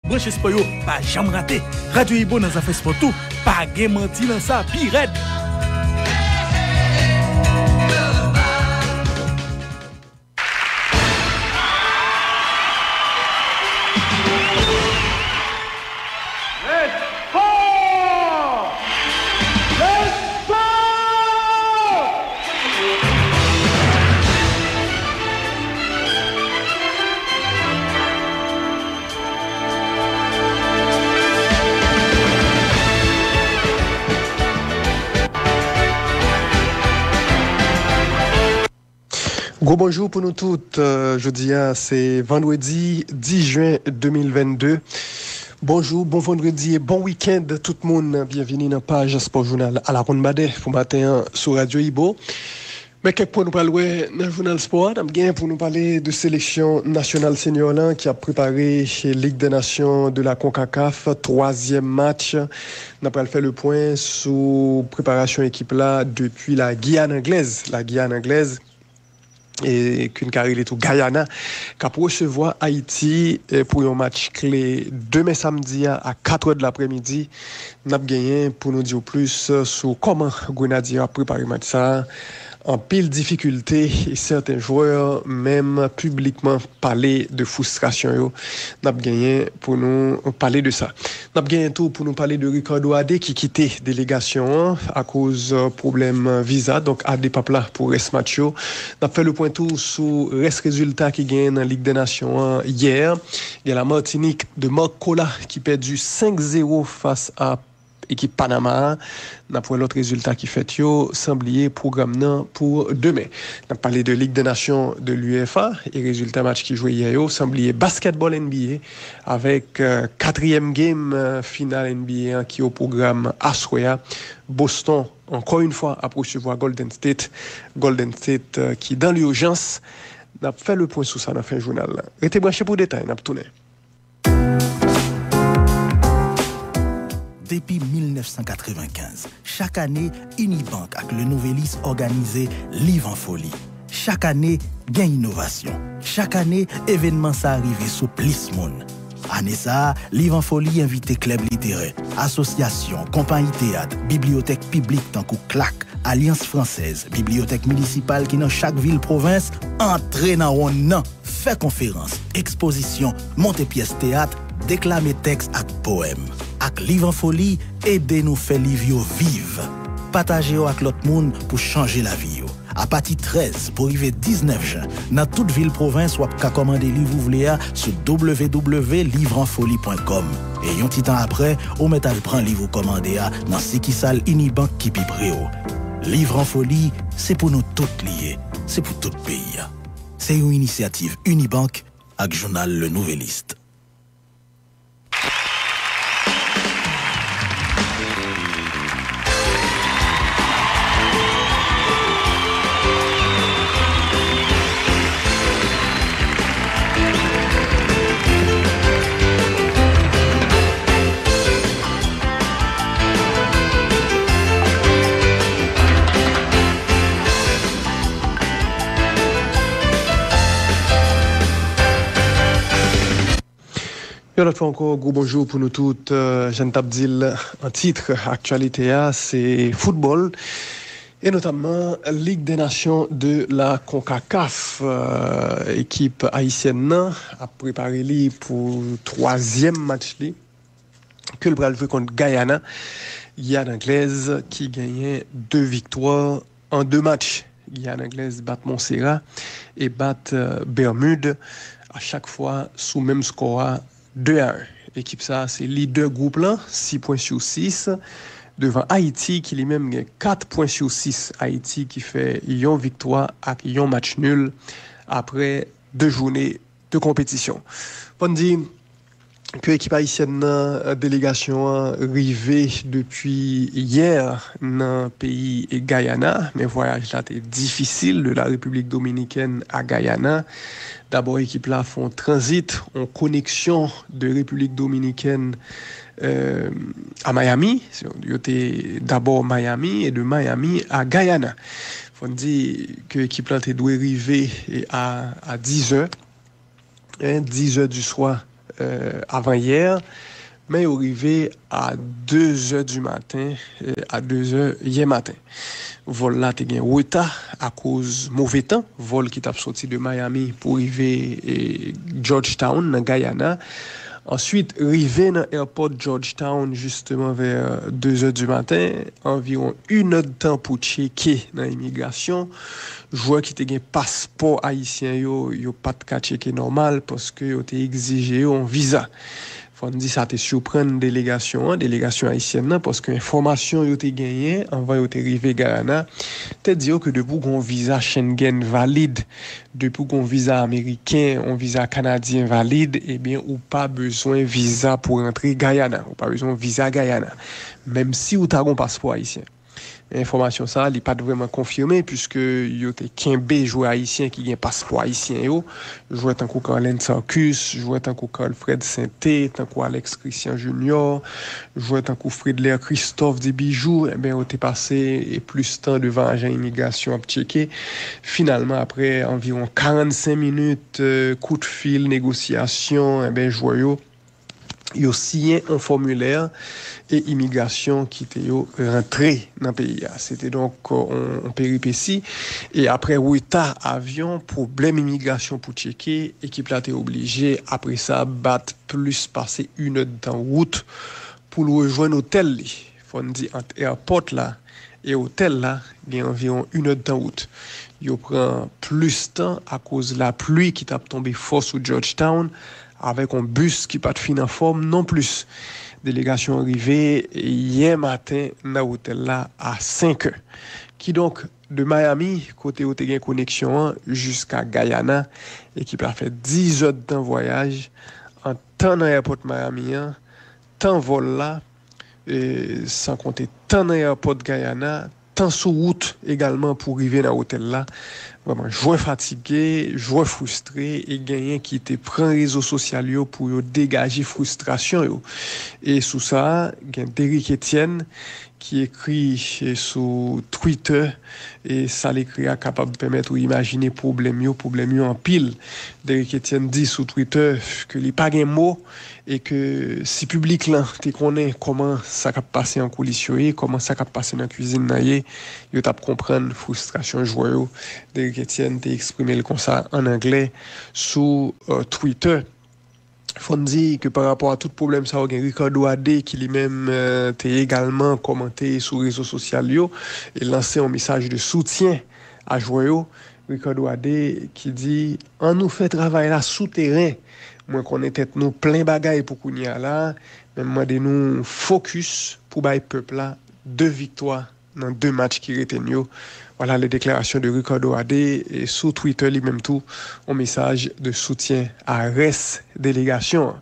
Branche sport yo, pas jamais raté. Radio Ibo dans affaire sport tout, pas gen menti dans ça, pi red. Gros bonjour pour nous toutes. Jeudi, c'est vendredi 10 juin 2022. Bonjour, bon vendredi et bon week-end tout le monde. Bienvenue dans la page Sport Journal à la Ronde Badet pour matin sur Radio Ibo. Mais quelques points nous parler dans le journal sport, pour nous parler de sélection nationale senior qui a préparé chez Ligue des Nations de la CONCACAF, 3e match. On a fait le point sur préparation équipe là depuis la Guyane anglaise. La Guyane anglaise et qu'une carrière est au Guyana qui a recevoir Haïti pour un match clé demain samedi à 4h de l'après-midi. On a gagné pour nous dire plus sur comment Grenadier a préparé le match ça. En pile difficulté et certains joueurs même publiquement parler de frustration. N'a gagné pour nous parler de ça. N'a gagné tout pour nous parler de Ricardo Adé qui quittait délégation à cause problème visa, donc Adé pas là pour reste match. N'a fait le point tout sur reste résultat qui gagne dans Ligue des Nations hier. Il y a la Martinique de Marc Cola qui perdu 5-0 face à équipe Panama. N'a pas l'autre résultat qui fait semblier programme pour demain. On a parlé de Ligue des Nations de l'UEFA et résultat match qui jouait hier semblier basketball NBA avec 4e game finale NBA qui est au programme à Soya. Boston encore une fois a recevoir Golden State qui dans l'urgence n'a fait le point sur ça dans fin journal. Restez branchés pour détails, n'a tourné. Depuis 1995, chaque année, Unibank avec le Nouvelis organisé Livre en folie. Chaque année, gain innovation. Chaque année, événement ça arrive sous plus monde. Année ça, Livre en folie invite club littéraire, association, compagnie théâtre, bibliothèque publique tant que CLAC, Alliance française, bibliothèque municipale qui dans chaque ville province, entre dans on fait conférence, exposition, monter pièce théâtre, déclamer texte et poème. Ak Livre en folie, aidez-nous faire livre vive. Partagez avec l'autre monde pour changer la vie. À partir 13 pour arriver 19 juin, dans toute ville province, ou à commander livre ouvrier sur www.livreenfolie.com. Et un petit temps après, on met à prendre livre commandé dans Sikisal Unibank qui pi préo. Livre en folie, c'est pour nous toutes liés, c'est pour tout pays. C'est une initiative Unibank avec journal Le Nouveliste. Et l'autre fois encore, gros bonjour pour nous toutes. Jeanne Tabdil, en titre, actualité, c'est football. Et notamment, Ligue des Nations de la CONCACAF. Équipe haïtienne a préparé pour 3e match que le bras joué contre Guyana. Guyane anglaise qui gagnait 2 victoires en 2 matchs. Guyane anglaise bat Montserrat et bat Bermude à chaque fois sous même score 2-1. L'équipe ça, c'est leader groupe là, 6 points sur 6. Devant Haïti qui lui-même a 4 points sur 6. Haïti qui fait une victoire et un match nul après 2 journées de compétition. On dit que l'équipe haïtienne délégation arrivée depuis hier dans le pays Guyana, mais voyage là était difficile de la République dominicaine à Guyana. D'abord l'équipe là font transit en connexion de République dominicaine à Miami. C'était d'abord Miami et de Miami à Guyana. On dit que l'équipe là était doit arriver à 10h. 10h du soir avant-hier, mais il est arrivé à 2h du matin, à 2h hier matin. Vol là, t'es un retard à cause mauvais temps. Vol qui t'a sorti de Miami pour arriver Georgetown, dans Guyana. Ensuite, arrivé dans l'aéroport Georgetown justement vers 2h du matin, environ 1 heure de temps pour checker dans l'immigration. Joueur qui te un passeport haïtien, yo pas de cas checker normal parce que yo te exigé un visa. Faut dire ça te surprendre délégation haïtienne parce que information yo te gagné avant yo te arrivé Guyana, te dire que depuis qu'on visa Schengen valide, depuis qu'on visa américain, on visa canadien valide, eh bien ou pas besoin visa pour entrer Guyana, ou pas besoin visa Guyana, même si ou t'as un passeport haïtien. Information ça, n'est pas vraiment confirmée puisque yo te Kembe joueur haïtien qui a un passeport haïtien yo, joueur tant que Carlen Sarkus, joueur tant que Fred Sainté, tant que Alex Christian Junior, joueur tant que Fredler Christophe des Bijoux, eh ben on t'est passé plus de temps devant agent immigration à checker. Finalement après environ 45 minutes coup de fil négociation, eh ben joueur yo signé un formulaire et immigration qui était rentré dans le pays. C'était donc en péripétie. Et après retard avion, problème immigration pour checker, équipe là était obligée après ça battre plus passer 1 heure de temps route pour le rejoindre hôtel. Faut dire entre airport là et hôtel là, il y a environ 1 heure de temps route. Il prend plus de temps à cause de la pluie qui t'a tombé fort sur Georgetown avec un bus qui pas de fin en forme non plus. Délégation arrivée hier matin dans l'hôtel là à 5h. Qui donc de Miami, côté où tu as connexion jusqu'à Guyana, et qui a fait 10 heures de voyage en temps dans l'aéroport Miami, temps vol là, et sans compter temps dans l'aéroport Guyana, temps sur route également pour arriver dans l'hôtel là. Vraiment, joueur fatigué, joueur frustré et gagnant qui te prend réseaux sociaux pour dégager frustration yo. Et sous ça, il y a Derrick Etienne qui écrit sur Twitter et ça l'écrit capable de permettre d'imaginer problème yo en pile. Derrick Etienne dit sur Twitter que il pas gain mot et que si public là te connaît comment ça cap passer en coulisses comment ça cap passer dans la cuisine naie, yo t'a comprendre frustration joueur. Derrick Etienne t'a exprimé le comme ça en anglais sur Twitter. Faut dire que par rapport à tout problème ça il y a Ricardo Adé qui lui-même t'a également commenté sur les réseaux sociaux et lancé un message de soutien à joueur. Ricardo Adé qui dit on nous fait travailler là souterrain. Moi qu'on est tête nous plein bagaille pour qu'on y a là, même moi de nous focus pour bailler peuple là 2 victoires dans 2 matchs qui retenent. Voilà les déclarations de Ricardo Adé et sur Twitter lui-même tout un message de soutien à RES délégation.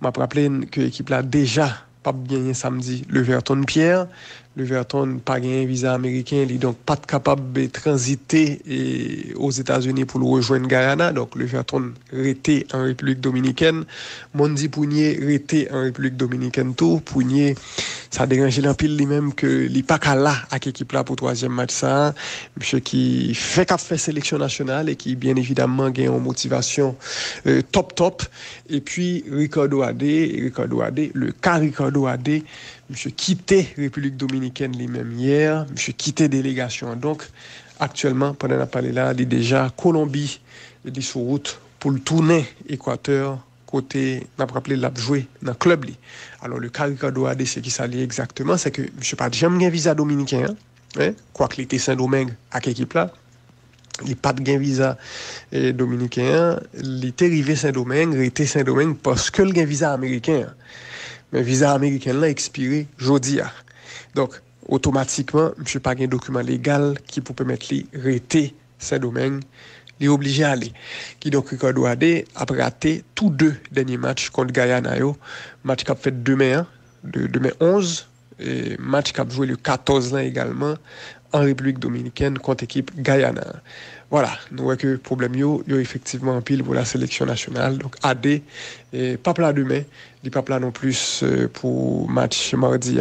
M'a rappelé que l'équipe là déjà pas gagné samedi le Verton Pierre. Le Verton pas gagné visa américain, il donc pas capable de transiter aux États-Unis pour le rejoindre Guyana. Donc le Verton resté en République dominicaine. Mondi Pounier resté en République dominicaine tout. Pounier ça dérange l'empile lui-même que il pas là avec l'équipe là pour 3e match ça. Monsieur qui fait sélection nationale et qui bien évidemment gagne en motivation top et puis Ricardo Adé, le cas Ricardo Adé, monsieur quitté République dominicaine lui-même hier, monsieur quitté délégation. Donc actuellement pendant la parler là, il est déjà Colombie, il est sur route pour le tourner Équateur côté n'a pas rappelé l'a jouer dans club li. Alors le cas Ricardo Adé c'est qui ça lié exactement, c'est que monsieur pas jamais un visa dominicain quoi qu'il était Saint-Domingue à quelle équipe là. Il pas de gain visa dominicain, il était arrivé Saint-Domingue, était Saint-Domingue parce que le gain visa américain. Mais visa américain là expiré jeudi. Donc automatiquement, monsieur pas gain document légal qui peut permettre lui rester Saint-Domingue. Il est obligé à aller. Qui donc Ricardo Adé a raté tous 2 derniers matchs contre Guyana yo. Match qui a fait demain 11 et match qui a joué le 14 là également en République dominicaine contre équipe Guyana. Voilà, nous voyons que le problème yo effectivement en pile pour la sélection nationale. Donc AD et pas plat demain, il pas plat non plus pour match mardi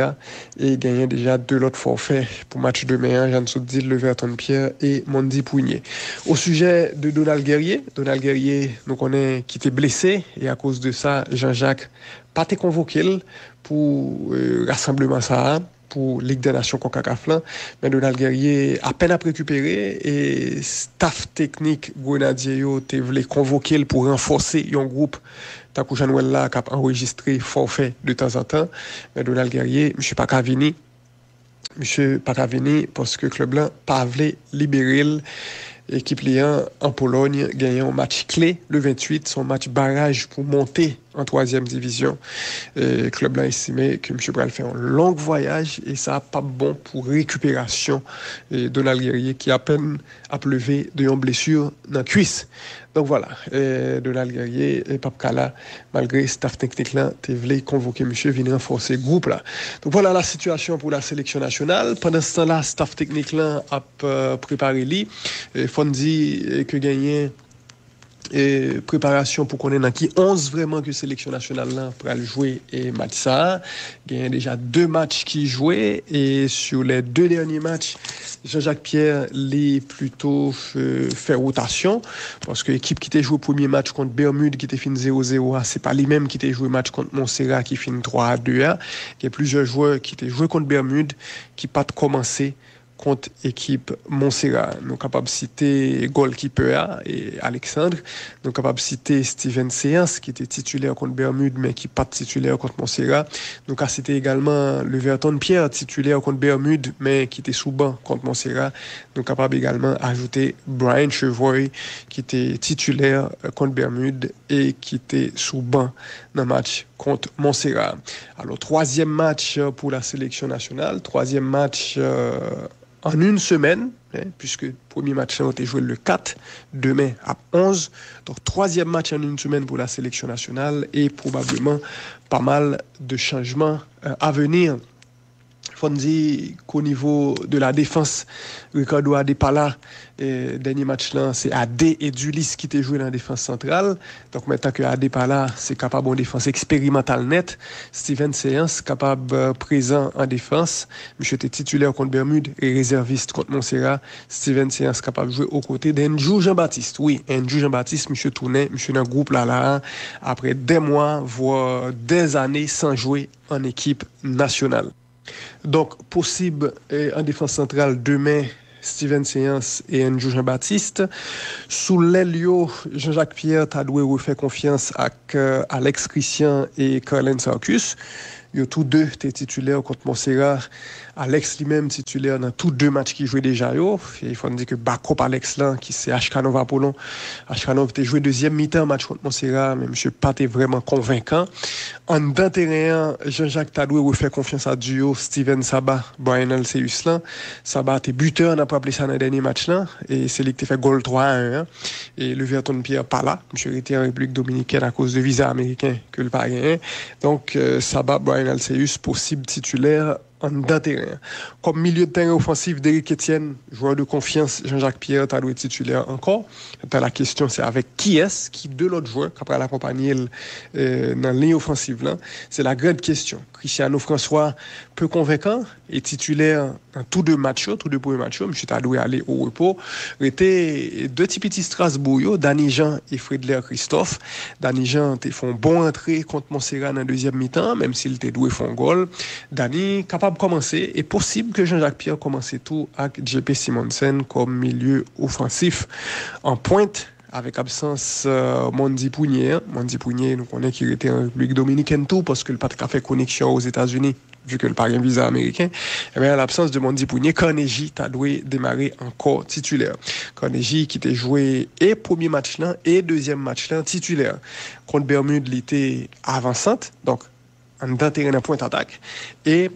et gagner déjà 2 lots forfaits pour match demain, Jean Soudil, Leverton Pierre et Mondi Pougnier. Au sujet de Donald Guerrier, nous connaît qui était blessé et à cause de ça, Jean-Jacques pas été convoqué pour rassemblement ça pour Ligue des Nations CONCACAF là, mais Donald Guerrier à peine à récupérer et staff technique Grenadier yo te voulait convoquer pour renforcer un groupe Takou Janouel là qui a enregistré forfait de temps en temps, mais Donald Guerrier monsieur pas vini parce que club là pas voulait libérer équipe Lyon en Pologne gagnant un match clé le 28, son match barrage pour monter en 3e division. Le club là estimé que M. Bral fait un long voyage et ça pas bon pour récupération. Et Donald Guerrier qui à peine a levé de une blessure dans la cuisse. Donc voilà, Donald Guerrier et Papkala, malgré staff technique là, tu voulais convoquer monsieur venir renforcer le groupe là. Donc voilà la situation pour la sélection nationale. Pendant ce temps-là, staff technique là a préparé lui. Fondi que gagné et préparation pour qu'on ait dans qui 11 vraiment que sélection nationale là pour aller jouer et match ça. Il y a déjà 2 matchs qui jouaient et sur les 2 derniers matchs Jean-Jacques Pierre les plutôt fait rotation parce que l'équipe qui était joué premier match contre Bermude qui était fin 0-0 c'est pas les mêmes qui étaient joué match contre Montserrat qui fin 3-2 il y a plusieurs joueurs qui étaient joué contre Bermude qui pas commencé contre équipe Montserrat. Nous capables de citer goalkeeper et Alexandre. Nous capables de citer Steven Séance qui était titulaire contre Bermude mais qui pas titulaire contre Montserrat. Nous capables de citer également Leverton Pierre titulaire contre Bermude mais qui était sous banc contre Montserrat. Nous capables également ajouter Brian Chevoy qui était titulaire contre Bermude et qui était sous banc dans le match contre Montserrat. Alors 3e match pour la sélection nationale, 3e match en une semaine, puisque le premier match a été joué le 4, demain à 11. Donc, 3e match en une semaine pour la sélection nationale et probablement pas mal de changements à venir. Il faut dire qu'au niveau de la défense, Ricardo Adepala, dernier match là, c'est Adé et Dulis qui étaient joué dans la défense centrale. Donc maintenant que Adepala, c'est capable en défense expérimentale net. Steven Séance, capable présent en défense. Monsieur était titulaire contre Bermude et réserviste contre Montserrat. Steven Séance, capable de jouer aux côtés d'Andrew Jean-Baptiste. Oui, Andrew Jean-Baptiste, monsieur tournait, monsieur dans le groupe là, après des mois, voire des années sans jouer en équipe nationale. Donc, possible en défense centrale demain, Steven Séance et Andrew Jean-Baptiste. Sous l'Elio, Jean-Jacques Pierre a dû refaire confiance à Alex Christian et Colin Sarkus. Ils ont tous deux été titulaires contre Montserrat. Alex lui-même titulaire dans tous 2 matchs qu'il jouait déjà. Et il faut dire que backup Alex là, qui c'est Ashkanov Apollon. Ashkanov était joué 2e mi-temps match contre Montserrat, mais M. Pat est vraiment convaincant. En d'un terrain, Jean-Jacques Tadoué refait confiance à duo Steven Sabat, Brian Alceus là. Sabat était buteur, on a pas appelé ça dans le dernier match là. Et c'est lui qui a fait goal 3-1. Et Leverton Pierre pas là. M. était en République Dominicaine à cause de visa américain que le pas gagné. Donc, Sabat, Brian Alceus, possible titulaire en d'un terrain. Comme milieu de terrain offensif, Derrick Etienne, joueur de confiance, Jean-Jacques Pierre, t'as doué titulaire encore. La question, c'est avec qui de l'autre joueur, qui après l'accompagner dans la ligne offensive là. C'est la grande question. Cristiano François, peu convaincant, est titulaire dans tous 2 matchs, tous 2 premiers matchs. M. Tadoué aller au repos. Était 2 petits Strasbourg, Danny Jean et Frédéric Christophe. Danny Jean, t'es fait une bonne entrée contre Montserrat dans 2e mi-temps, même s'il était doué font goal. Danny, capable de commencer, et possible que Jean-Jacques Pierre commence tout avec JP Simonsen comme milieu offensif en pointe, avec absence Mondi Pougnier. Mondi Pougnier, nous connaissons qu'il était en République Dominicaine tout, parce que le Patrick a fait connexion aux États-Unis, vu que le pas un visa américain. Et bien, à l'absence de Mondi Pougnier, Carnegie t'a dû démarrer encore titulaire. Carnegie qui était joué et premier match là, et 2e match là, titulaire. Contre Bermude, il était avançante, donc en d'un terrain à pointe attaque. Et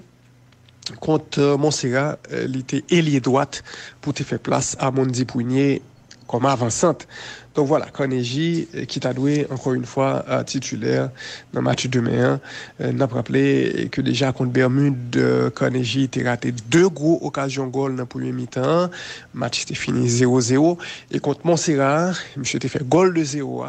contre Montserrat, il était ailier droite pour te faire place à Mondi Pougnier comme avançante. Donc voilà, Carnegie qui t'a doué encore une fois titulaire dans le match demain. N'a pas rappelé que déjà contre Bermude, Carnegie a raté 2 gros occasions goal dans le premier mi-temps. Le match était fini 0-0. Et contre Montserrat, monsieur a fait goal de 0.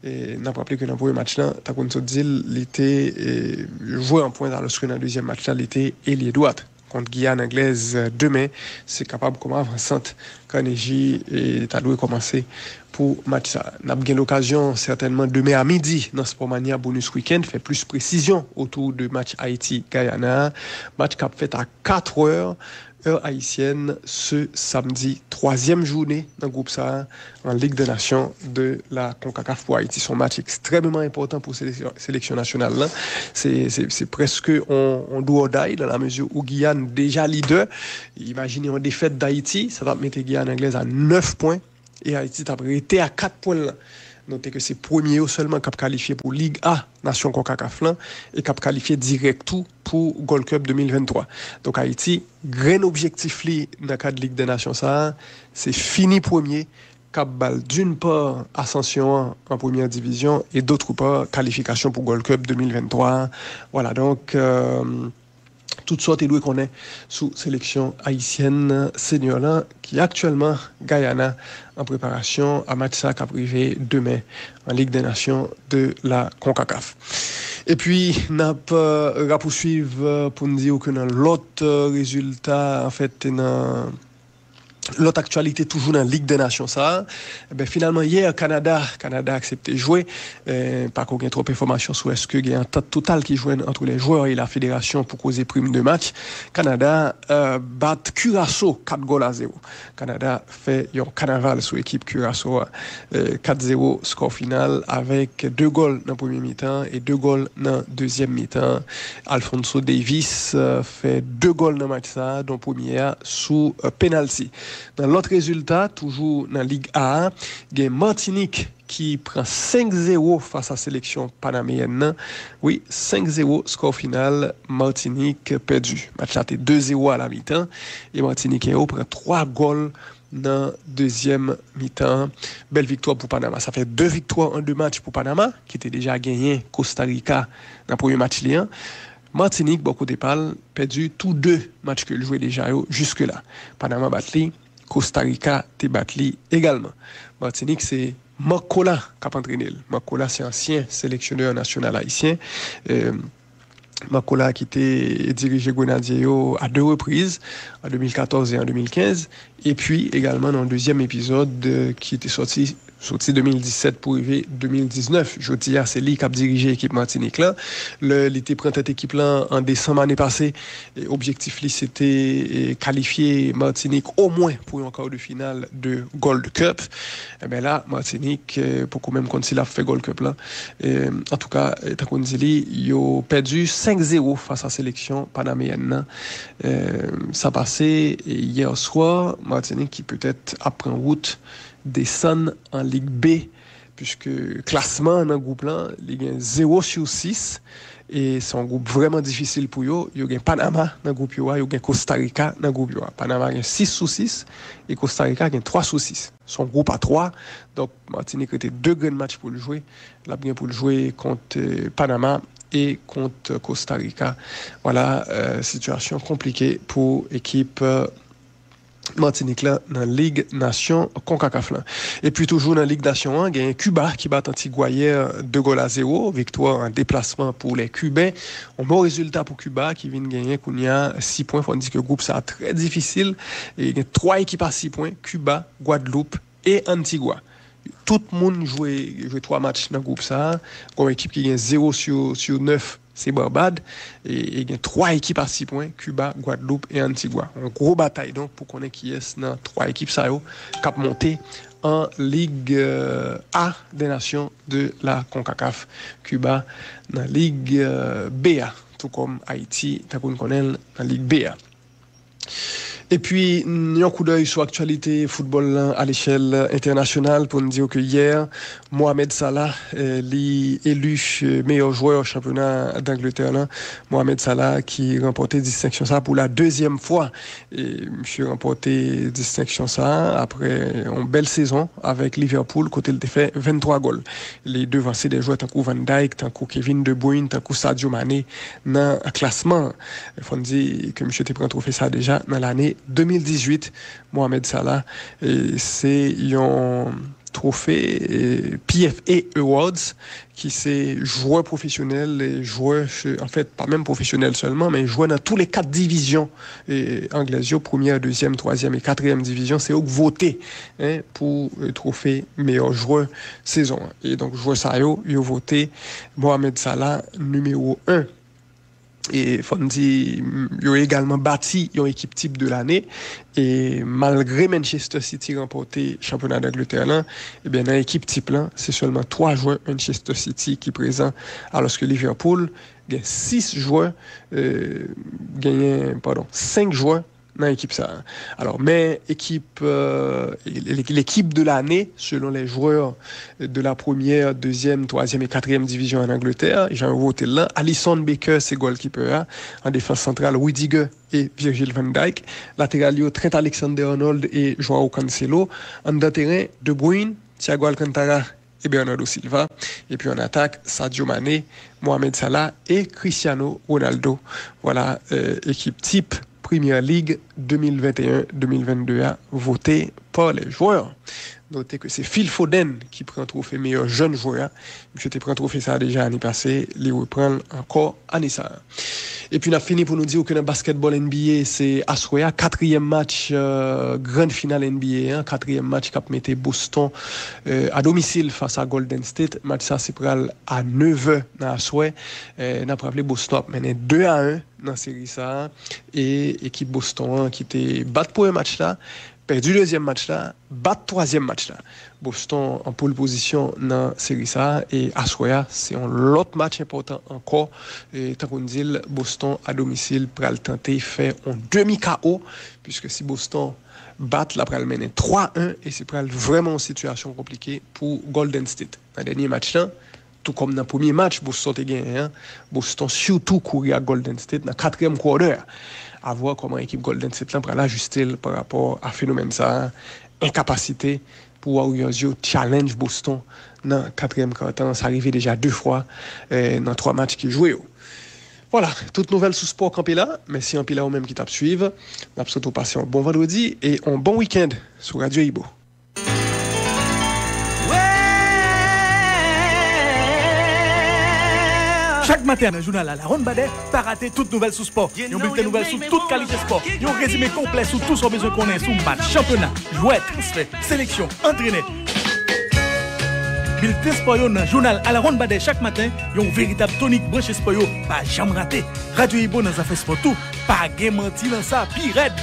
Et n'a pas rappelé que dans le premier match là, t'as contre Zil, il était joué en point alors que dans le deuxième match là, il était ailier droite. Contre Guyane anglaise demain, c'est capable comme avançante. Carnegie et t'as dû commencer pour match ça. N'a pas l'occasion certainement demain à midi dans Sportmania bonus week-end fait plus précision autour de match Haïti-Guyana. Match cap fait à 4 heures heure haïtienne ce samedi, 3e journée dans le groupe ça en Ligue des Nations de la CONCACAF pour Haïti. Son match extrêmement important pour sélection nationale là. C'est presque on do or die dans la mesure où Guyane déjà leader. Imaginez une défaite d'Haïti, ça va mettre Guyane anglaise à 9 points et Haïti t'a été à 4 points là. Notez que c'est premier seulement qui a qualifié pour Ligue A Nation CONCACAF et qui a qualifié direct tout pour Gold Cup 2023. Donc Haïti, grand objectif dans le cadre de Ligue des Nations ça, c'est fini premier, cap balle d'une part ascension en première division et d'autre part qualification pour Gold Cup 2023. Voilà donc toutes sortes de qu'on est sous sélection haïtienne senior là qui actuellement Guyana en préparation à match ça qui a privé demain en Ligue des Nations de la CONCACAF. Et puis n'a pas poursuivre pour nous dire que dans l'autre résultat en fait dans l'autre actualité toujours dans la Ligue des Nations ça finalement hier Canada a accepté de jouer pas qu'on ait trop d'informations sur est-ce que il y a un temps total qui joue entre les joueurs et la fédération pour causer prime de match. Canada bat Curaçao 4-0. Canada fait un carnaval sur l'équipe Curaçao 4-0 score final avec 2 goals dans le premier mi-temps et 2 goals dans le deuxième mi-temps. Alfonso Davis fait 2 goals dans le match ça dont premier sous penalty. Dans l'autre résultat, toujours dans la Ligue A, il y a Martinique qui prend 5-0 face à la sélection panaméenne. Oui, 5-0, score final, Martinique perdu. Match là, 2-0 à la mi-temps. Et Martinique prend 3 goals dans la deuxième mi-temps. Belle victoire pour Panama. Ça fait 2 victoires en 2 matchs pour Panama, qui était déjà gagné Costa Rica dans le premier match lien. Martinique, beaucoup de pales, perdu tous 2 matchs que le jouait déjà jusque-là. Panama battu, Costa Rica te battu également. Martinique, c'est Makola qui a entraîné. Makola, c'est ancien sélectionneur national haïtien. Makola qui était dirigé Grenadier à 2 reprises, en 2014 et en 2015. Et puis également dans le deuxième épisode qui était sorti 2017 pour arriver 2019. Je dis c'est lui qui a dirigé l'équipe Martinique là. Il était pris cette équipe là en décembre l'année passée. Objectif c'était qualifier Martinique au moins pour un quart de finale de Gold Cup. Et bien là Martinique pour même quand il a fait Gold Cup là. En tout cas, Takonzili il a perdu 5-0 face à la sélection panaméenne. Ça passait hier soir Martinique qui peut-être après en route descend en Ligue B, puisque classement dans le groupe là, il y a 0/6 et c'est un groupe vraiment difficile pour eux. Il y a Panama dans le groupe, il y a Costa Rica dans le groupe. Panama a 6/6 et Costa Rica a 3/6. Son groupe a 3, donc Martinique était 2 grands matchs pour le jouer. Là, bien pour le jouer contre Panama et contre Costa Rica. Voilà, situation compliquée pour l'équipe Martinique là dans la Ligue Nation CONCACAF là. Et puis toujours dans la Ligue Nation 1, il y a Cuba qui bat Antigua 2-0, victoire en déplacement pour les Cubains. Un bon résultat pour Cuba qui vient de gagner qu'on y a 6 points, faut dire que le groupe ça très difficile et il y a 3 équipes à 6 points, Cuba, Guadeloupe et Antigua. Tout le monde jouait 3 matchs dans le groupe ça, comme équipe qui gagne 0/9 c'est Barbade et il y a 3 équipes à 6 points, Cuba, Guadeloupe et Antigua. Une grosse bataille donc pour qu'on ait qui est dans 3 équipes ça cap monter en Ligue A des Nations de la CONCACAF. Cuba dans la Ligue BA, tout comme Haïti, t'as qu'on connaît dans la Ligue BA. Et puis, un coup d'œil sur l'actualité football à l'échelle internationale pour nous dire que hier, Mohamed Salah est élu meilleur joueur au championnat d'Angleterre. Mohamed Salah qui remportait distinction ça pour la deuxième fois. Et monsieur remporté distinction ça après une belle saison avec Liverpool, côté il a fait 23 goals. Les devancés des joueurs tant que Van Dijk, tant que Kevin De Bruyne, tant que Sadio Mané dans le classement. Il faut dire que monsieur te prend trophée ça déjà dans l'année 2018. Mohamed Salah, c'est un trophée PFA Awards qui c'est joueur professionnel et joueur, en fait pas même professionnel seulement, mais joueur dans tous les 4 divisions anglaises, première, deuxième, troisième et quatrième division, c'est eux qui voté pour le trophée meilleur joueur saison. Et donc joueur ça ils ont voté Mohamed Salah numéro 1. Et Fondi a également bâti une équipe type de l'année. Et malgré Manchester City remporté championnat d'Angleterre là, eh bien dans l'équipe type là, c'est seulement 3 joueurs Manchester City qui présent, alors que Liverpool gagne 6 joueurs, 5 joueurs dans l'équipe ça. Alors mais l'équipe de l'année selon les joueurs de la première, deuxième, troisième et quatrième division en Angleterre, j'ai voté là. Alisson Becker c'est goalkeeper en défense centrale, Rudiger et Virgil van Dijk, latéral Trent Alexander-Arnold et Joao Cancelo, en terrain De Bruyne, Thiago Alcantara et Bernardo Silva, et puis en attaque Sadio Mané, Mohamed Salah et Cristiano Ronaldo. Voilà équipe type Premier League 2021-2022 a voté par les joueurs. Notez que c'est Phil Foden qui prend le trophée meilleur jeune joueur. Monsieur te prend le trophée ça déjà l'année passée, il reprend encore année ça. Et puis on a fini pour nous dire que dans le basketball NBA, c'est Aswea, 4e match, grande finale NBA, 4e match qui a mis Boston à domicile face à Golden State. Match ça c'est pour à 9h dans Aswea. On a rappelé Boston mené 2-1 dans la série ça. Et équipe Boston qui était battu pour un match là, perdu le deuxième match là, battu troisième match là. Boston en pole position dans la série ça et Aswea c'est un autre match important encore. Et tant qu'on dit Boston à domicile pour tenter faire un demi-KO puisque si Boston bat la pral mener 3-1 et c'est vraiment une situation compliquée pour Golden State. Dans le dernier match là, tout comme dans le premier match, Boston a gagné. Boston surtout courir à Golden State dans le 4e quart-d'heure. À voir comment l'équipe Golden State là pour ajuster par rapport à phénomène ça, incapacité pour Warriors challenge Boston dans le 4e quart-temps. Ça arrivé déjà 2 fois dans 3 matchs qu'ils jouaient. Voilà, toute nouvelle sous sport campé là. Merci en pile au même qui tape suivre. On a surtout passé un bon vendredi et un bon week-end sur Radio Ibo. Chaque matin, dans le journal à la Ronde Badet, pas rater toute nouvelle sous sport. Yon bulletin nouvelle sous toute qualité sport. Yon résumé complet sous tout son besoin qu'on ait sous match, championnat, jouet, transfert, sélection, entraîné. Bulletin sport dans le journal à la Ronde Badet chaque matin, yon véritable tonique branché sport, pas jamais raté. Radio Ibo dans affaires sport tout, pas game menti dans ça, pire raide.